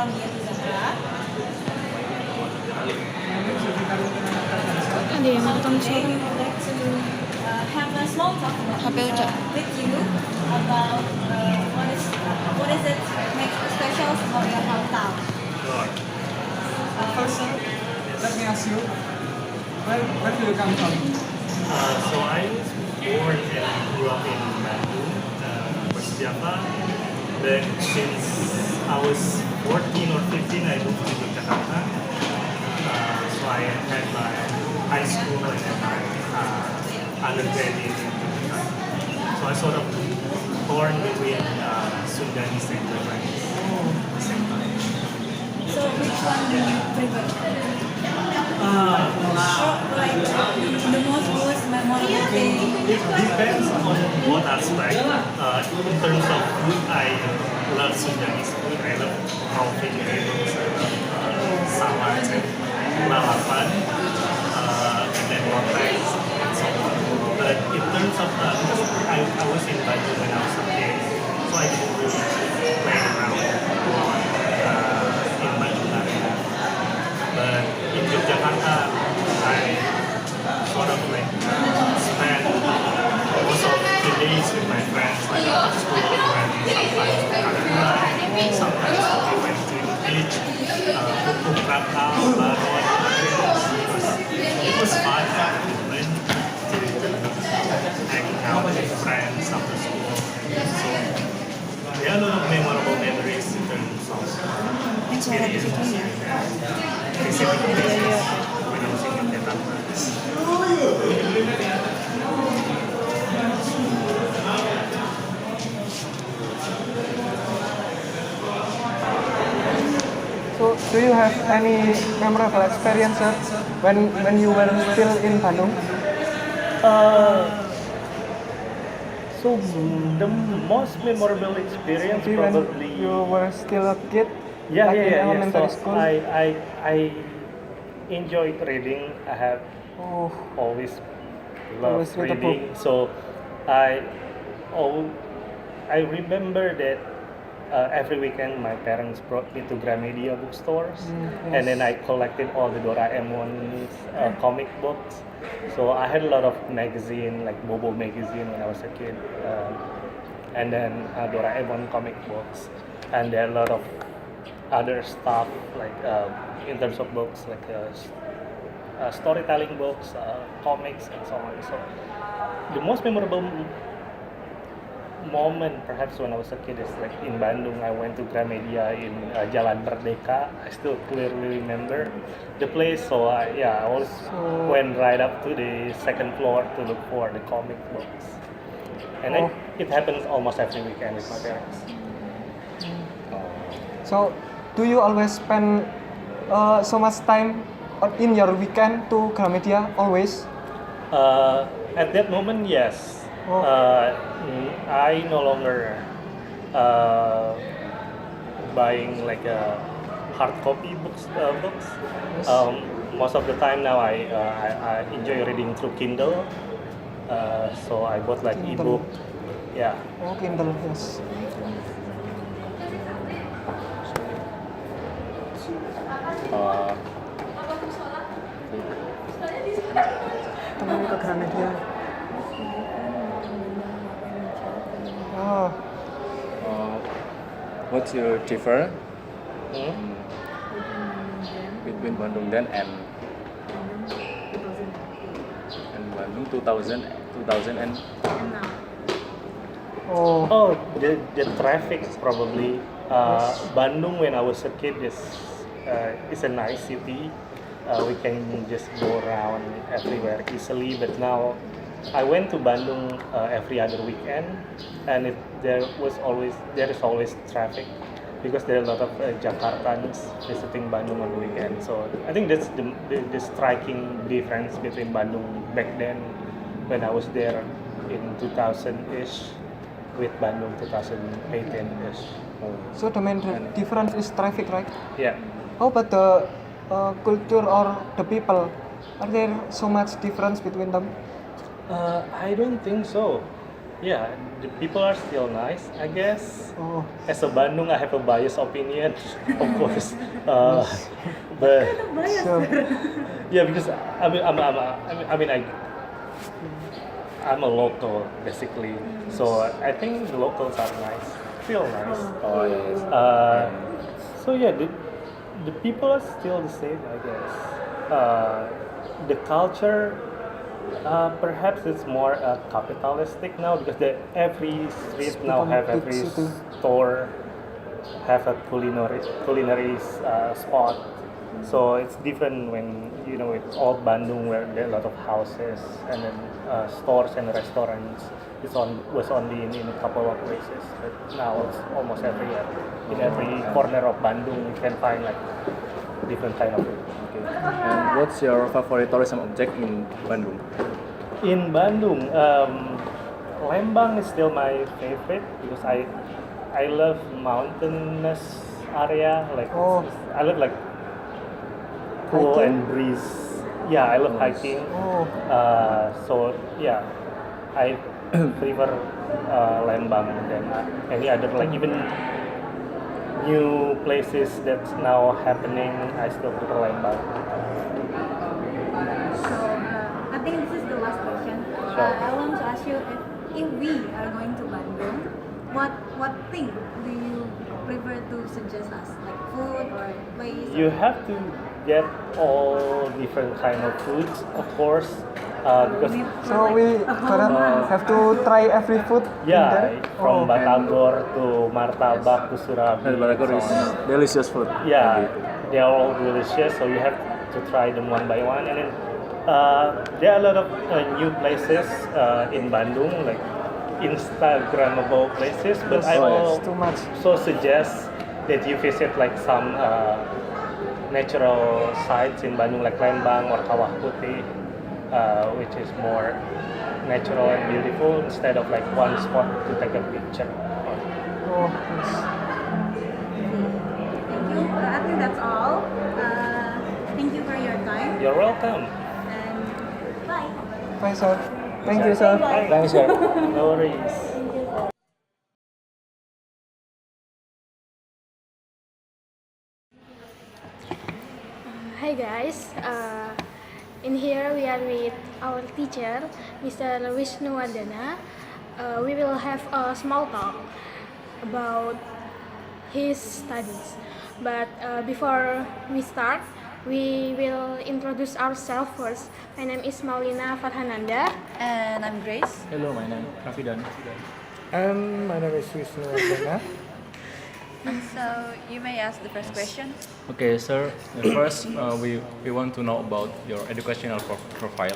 Raudya Tuzzahra. Ada yang nonton Today we sore. would like to have a small talk HP Uca. with you about what is it makes special about your hometown. First, let me ask you, where do you come from? So I was born and grew up in Bandung, Persiapa. Then since I was 14 or 15, I moved to Jakarta. So I had my high school and then my undergraduate in Jakarta. So I sort of born between Sundanese and Japanese at the same time. So which one do you prefer? Like the most memorable day. It depends on what aspect. In terms of food, I love Sundanese food. I love how vegetables, I love salads and lalapan, and then lonteks and so on. But in terms of, because I was in Bandung when I was a kid, so I didn't really play around in Bandung area. But in Yogyakarta, I sort of like spend most of the days with my friends, like after school, we went sometimes to Kalura, sometimes we went to the beach, to Krakatau, Baron, it was fun, when to hang out with friends after school. So there are a lot of memorable memories in terms of experience and visiting places when I was in Yogyakarta. So, do you have any memorable experiences when you were still in Bandung? So the most memorable experience Maybe when probably you were still a kid, yeah. like in elementary So school? I enjoyed reading. I have Oh, always Always loved read a book. reading. So I remember that every weekend my parents brought me to Gramedia bookstores, and then I collected all the Doraemon's comic books. So I had a lot of magazine like Bobo magazine when I was a kid, and then Doraemon comic books, and there are a lot of other stuff like in terms of books like storytelling books, comics, and so on. So the most memorable moment perhaps when I was a kid is like in Bandung. I went to Gramedia in Jalan Merdeka. I still clearly remember the place. So I always went right up to the second floor to look for the comic books. And it happens almost every weekend with my parents. so do you always spend so much time in your weekend to Gramedia always? At that moment, yes. Oh. I no longer buying like hard copy books. Yes. Most of the time now, I enjoy reading through Kindle. So I bought like Kindle. ebook. Yeah. Oh, Kindle, yes. Temen ke Gramedia. Oh, What's your difference Hmm? between Bandung then and Bandung 2000 and oh, Oh, the traffic probably. Bandung when I was a kid is a nice city. We can just go around everywhere easily. But now I went to Bandung every other weekend, and there is always traffic because there are a lot of Jakartans visiting Bandung on the weekend. So I think that's the striking difference between Bandung back then when I was there in 2000-ish with Bandung 2018-ish. so the main difference is traffic, right? Yeah. How about the culture or the people? Are there so much difference between them? I don't think so. Yeah, the people are still nice, I guess. Oh, As a Bandung, I have a biased opinion, of course. Uh, but so yeah, because I'm a local basically, so I think the locals are nice, still nice. Oh yes. So yeah, the people are still the same, I guess. The culture, perhaps it's more capitalistic now because every street now become have big every city. store have a culinary spot. So it's different when it's old Bandung where there are a lot of houses and then stores and restaurants. Was only in a couple of places, but now it's almost everywhere. In every corner of Bandung, you can find like different kind of food. Okay. And what's your favorite tourism object in Bandung? In Bandung, Lembang is still my favorite because I love mountainous area. Like Oh. I love like cool Hiking? and breeze. Yeah, I love hiking. Oh. So yeah, I prefer Lembang than any other like even new places that's now happening. I still prefer Lembang. So I think this is the last question. Sure. I want to ask you if we are going to Bandung, what thing do you prefer to suggest us, like food or place? You have to get all different kind of foods, of course, because So we gonna have to try every food in yeah, there. from Oh. Batagor to Martabak to Surabi. And Batagor so is on. delicious food. Yeah, they are all delicious, so you have to try them one by one. And then there are a lot of new places in Bandung, like Instagrammable places. But I Yes, will too much. also suggest that you visit like some natural sites in Bandung, like Lembang or Kawah Putih, which is more natural and beautiful instead of like one spot to take a picture. Oh, yes. Thank you. I think that's all. Thank you for your time You're welcome. and bye. Bye, sir. Thank you, sir. Thanks, sir. No worries. Hi guys, in here we are with our teacher, Mr. Wisnuwardana. We will have a small talk about his studies. But before we start, we will introduce ourselves first. My name is Maulina Farhananda. And I'm Grace. Hello, my name is Rafidan. And my name is Wisnuwardana. So you may ask the first question. Okay, sir. First, we want to know about your educational profile,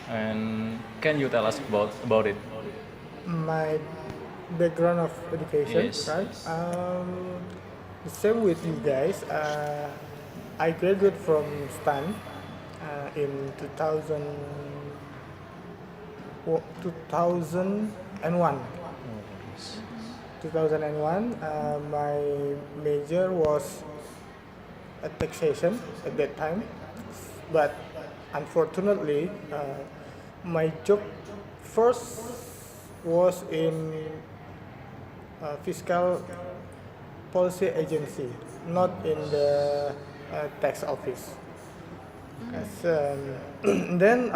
and can you tell us about it? My background of education, Yes. right? The same with you guys. I graduated from STAN in 2001. 2001. My major was taxation at that time, but unfortunately, my job first was in fiscal policy agency, not in the tax office. Then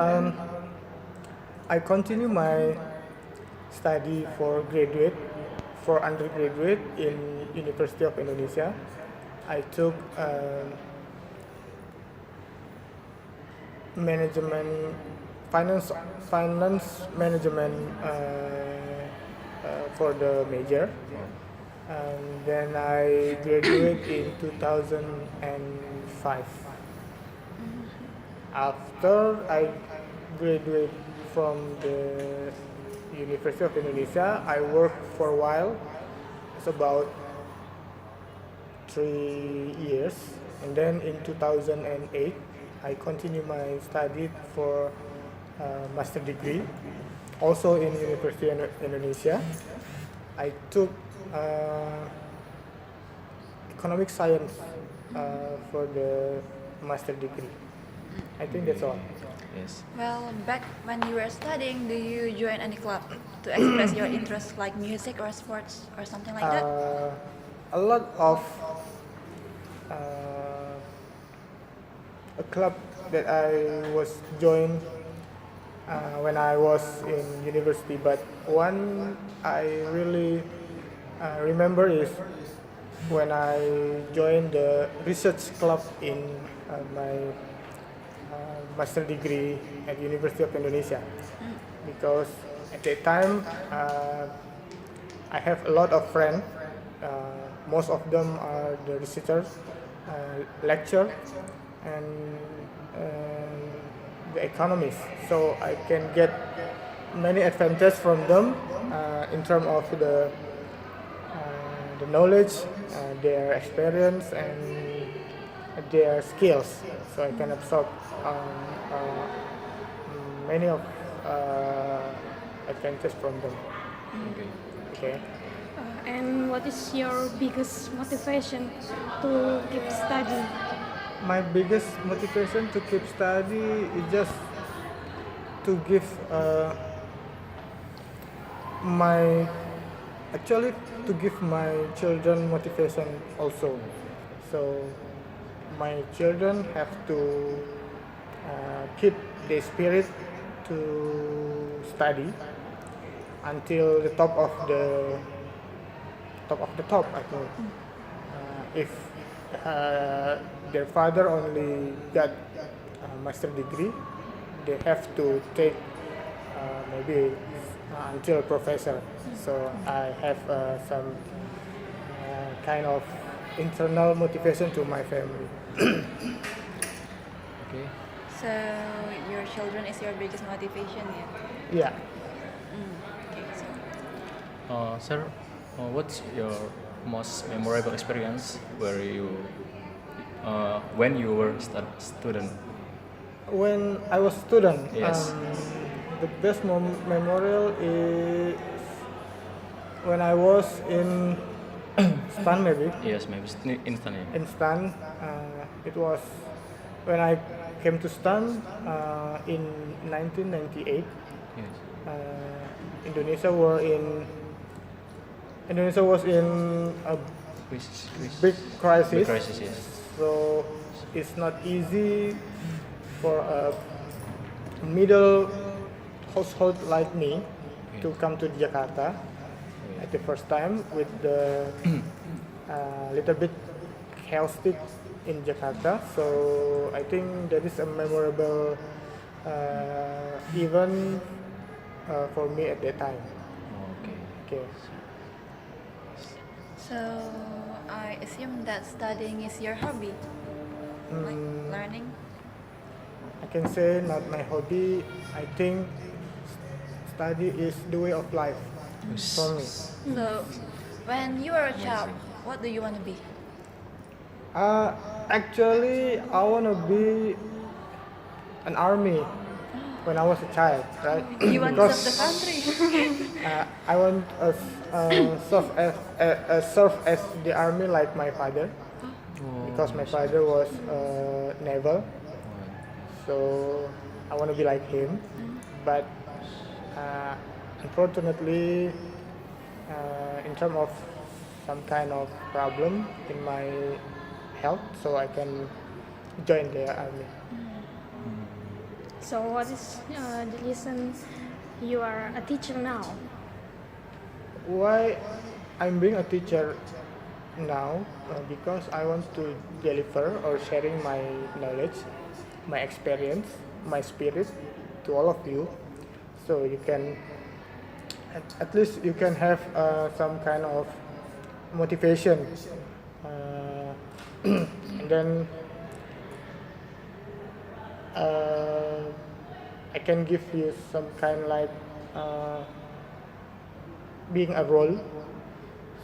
I continue my study for undergraduate in University of Indonesia. I took management, finance management for the major. And then I graduated in 2005. After I graduated from the University of Indonesia, I worked for a while. It's about 3 years, and then in 2008, I continued my study for master degree, also in University of Indonesia. I took economic science for the master degree. I think that's all. Yes. Well, back when you were studying, do you join any club to express your interests like music or sports or something like that? A lot of uh, a club that I was joined when I was in university, but one I really remember is when I joined the research club in my master degree at University of Indonesia, because at that time I have a lot of friends. Most of them are the researchers, lecture, and the economists. So I can get many advantages from them in terms of the knowledge, their experience, and their skills. So I can absorb many of advantages from them. Okay. Okay. And what is your biggest motivation to keep studying? My biggest motivation to keep study is just to give my actually to give my children motivation also. So my children have to keep the spirit to study until the top of the top. I think if their father only got a master degree, they have to take maybe until professor. So I have some kind of internal motivation to my family. Okay. So your children is your biggest motivation, yeah? Yeah. Okay, so Sir, what's your most memorable experience when you were student? When I was student, Yes. the best memorial is when I was in STAN maybe. Yes, maybe instantly. In STAN, it was when I came to STAN in 1998. Yes. Indonesia was in a Quiz. big crisis. Big crisis, yes. So it's not easy for a middle household like me to come to Jakarta at the first time with the little bit chaotic in Jakarta. So I think that is a memorable event for me at that time. Okay. Okay. so I assume that studying is your hobby, like learning. I can say not my hobby. I think study is the way of life for me. So when you were a child, what do you want to be? Actually, I want to be an army when I was a child, right? You want to serve the country. I want to serve as the army like my father, because my father was naval. So I want to be like him, but unfortunately, in terms of some kind of problem in my health, so I can join the army. So what is the reason you are a teacher now? Why I'm being a teacher now? Because I want to deliver or sharing my knowledge, my experience, my spirit to all of you, so you can at least you can have some kind of motivation, and then I can give you some kind like being a role.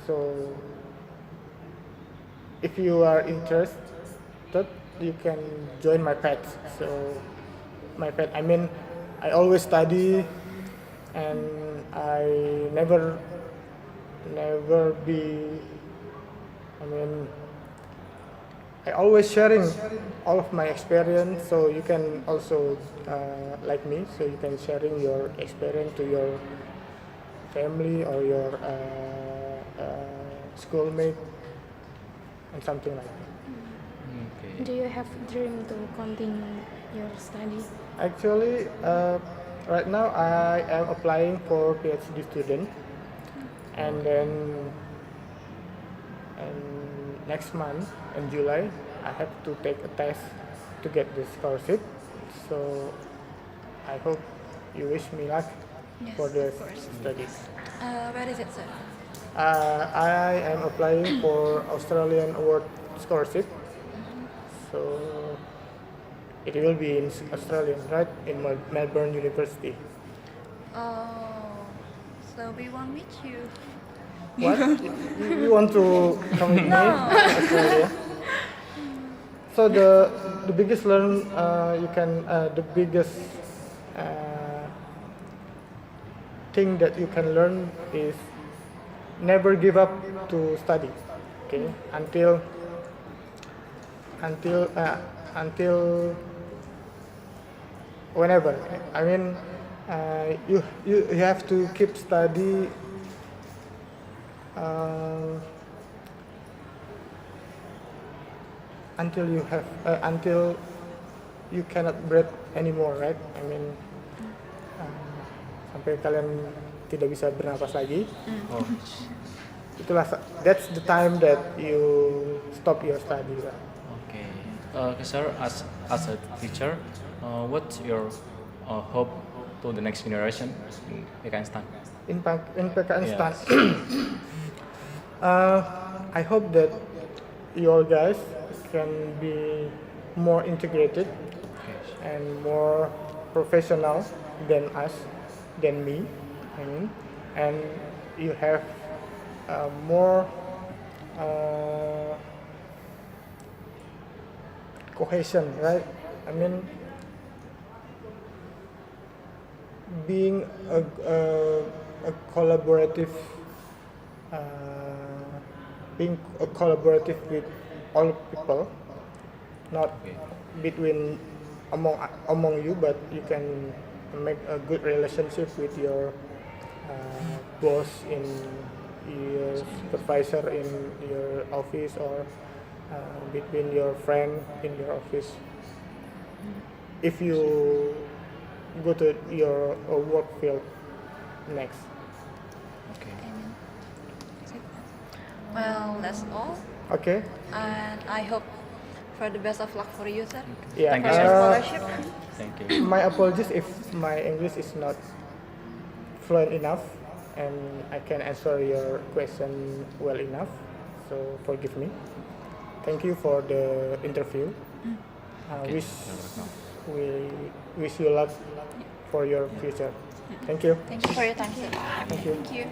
So if you are interested, you can join my path. So my path, I mean, I always study, and I never be, I mean, I always sharing all of my experience, so you can also like me, so you can sharing your experience to your family or your schoolmate and something like that. Okay. Do you have dream to continue your study? Actually, right now I am applying for PhD student, and then next month in July I have to take a test to get this scholarship. So I hope you wish me luck Yes, for the of course. studies. Where is it, sir? I am applying for Australian Award Scholarship. So it will be in Australia, right? In Melbourne University. Oh, so we won't meet you. What? You want to come with me to Australia? So the biggest the biggest thing that you can learn is never give up to study. Okay, until whenever. I mean, you have to keep study. Until you cannot breathe anymore, right? I mean, sampai kalian tidak bisa bernapas lagi. Oh. That's the time that you stop your study, right? Okay. Sir, as a teacher, what's your hope to the next generation in PKN STAN? In PKN STAN, Yes. I hope that you all guys can be more integrated and more professional than me. I mean, and you have more cohesion, right? I mean, being a collaborative, with all people, not between among you, but you can make a good relationship with your boss, in your supervisor in your office, or between your friend in your office. If you go to your work field next. Okay. Well, that's all. Okay. And I hope for the best of luck for you, sir. Yeah. Thank you, For sir. your scholarship. Thank you. My apologies if my English is not fluent enough and I can answer your question well enough. So forgive me. Thank you for the interview. Okay. We wish you luck for your future. Thank you. Thank you for your time, sir. Thank you. Thank you.